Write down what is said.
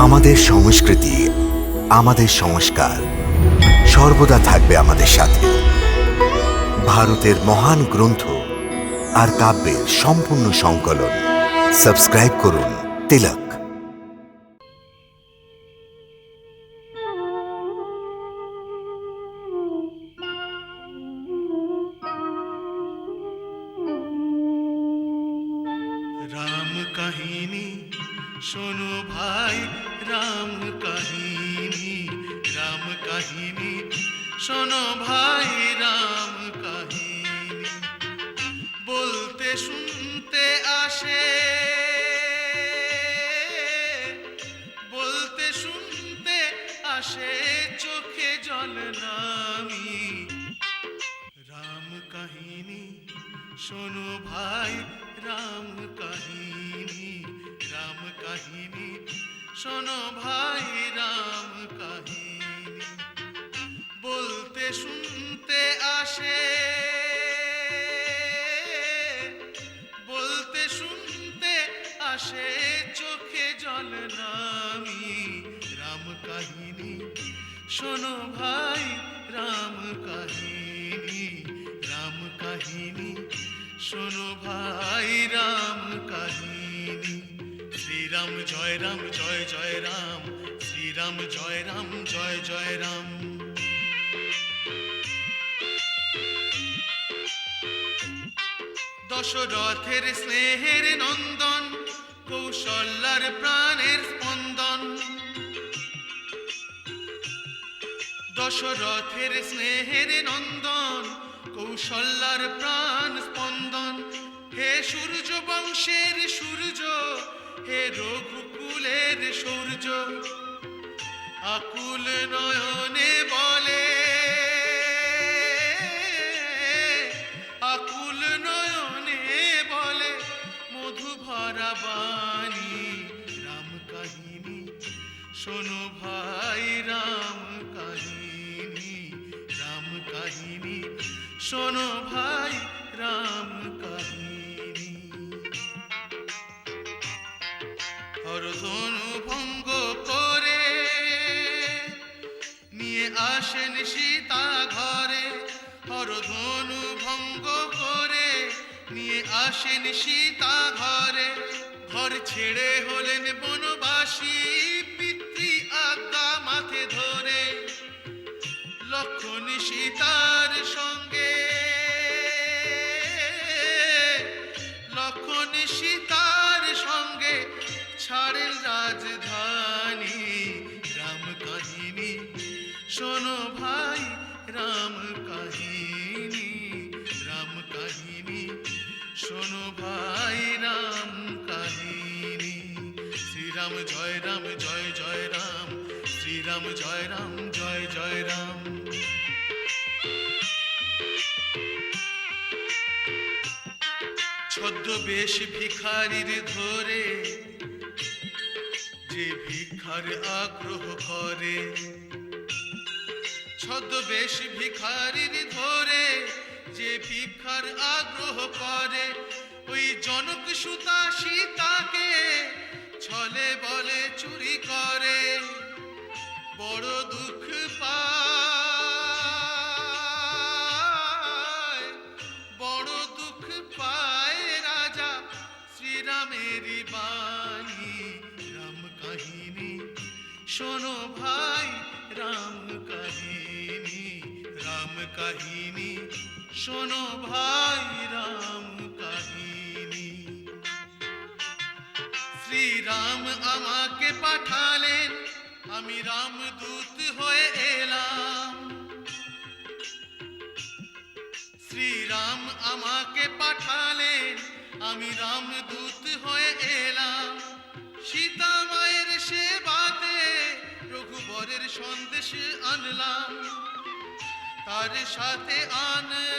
আমাদের সংস্কৃতি, আমাদের সংস্কার সর্বদা থাকবে আমাদের সাথে। ভারতের মহান গ্রন্থ আর কাব্যের সম্পূর্ণ সংকলন। সাবস্ক্রাইব করুন তিলক। রাম কাহিনী শোনো ভাই, রাম কাহিনী, রাম কাহিনী শোনো ভাই, রাম কাহিনী বলতে শুনতে আসে, বলতে শুনতে আসে, চোখে জল নামি। রাম কাহিনী শোনো ভাই, রাম কাহিনী, রাম কাহিনী শোনো ভাই, রাম কাহিনী বলতে শুনতে আসে, বলতে শুনতে আসে, চোখে জল নামি। রাম কাহিনী শোনো ভাই, রাম কাহিনী, রাম কাহিনী শোনো ভাই, রাম কাহিনী। শ্রীরাম জয় রাম, জয় জয় রাম, শ্রীরাম জয় রাম, জয় জয় রাম। দশরথের স্নেহের নন্দন, কৌশল্যার প্রাণের স্পন্দন। দশরথের স্নেহের নন্দন, কৌশল্যার প্রাণ স্পন্দন। হে সূর্য বংশের সূর্য, হে রঘুকুলের সূর্য, আকুল নয়নে বলে, আকুল নয়নে বলে মধু ভরা বাণী। রাম কাহিনী শোনো ভাই, রাম কাহিনী, রাম কাহিনী শোনো ভাই, রাম কাহিনী। হরধনু ভঙ্গ করে নিয়ে আসেন সীতা ঘরে, হরধনু ভঙ্গ করে নিয়ে আসেন সীতা ঘরে। ঘর ছেড়ে হলেন বনবাসী, পিতৃ আজ্ঞা মাথে ধরে। লক্ষ্মণ সীতার সঙ্গে, লক্ষ্মণ সীতার সঙ্গে ছাড়েন রাজধানী। রাম কাহিনী শোনো ভাই, রাম কাহিনী, রাম কাহিনী শোনো ভাই, রাম কাহিনী। শ্রীরাম জয় রাম, জয় জয় রাম, শ্রীরাম জয় রাম, জয় জয় রাম। ছদ্মবেশ ভিখারির ধরে, যে ভিক্ষার আগ্রহ করে। ছদ্মবেশ ভিখারির ধরে, যে ভিক্ষার আগ্রহ করে। ওই জনক সুতা সীতাকে ছলে বলে চুরি করে। বড় দুঃখ পায়, বড় দুঃখ পায় রাজা শ্রীরামেরই বাণী। রাম কাহিনী শোনো ভাই, রাম কাহিনী, রাম কাহিনী শোনো ভাই, রাম কাহিনী। শ্রীরাম আমাকে পাঠালেন, আমি রামদূত হয়ে এলাম। শ্রীরাম আমাকে পাঠালেন, আমি রামদূত হয়ে এলাম। সীতা মায়ের সেবাতে রঘুবরের সন্দেশ আনলাম, তার সাথে আনলাম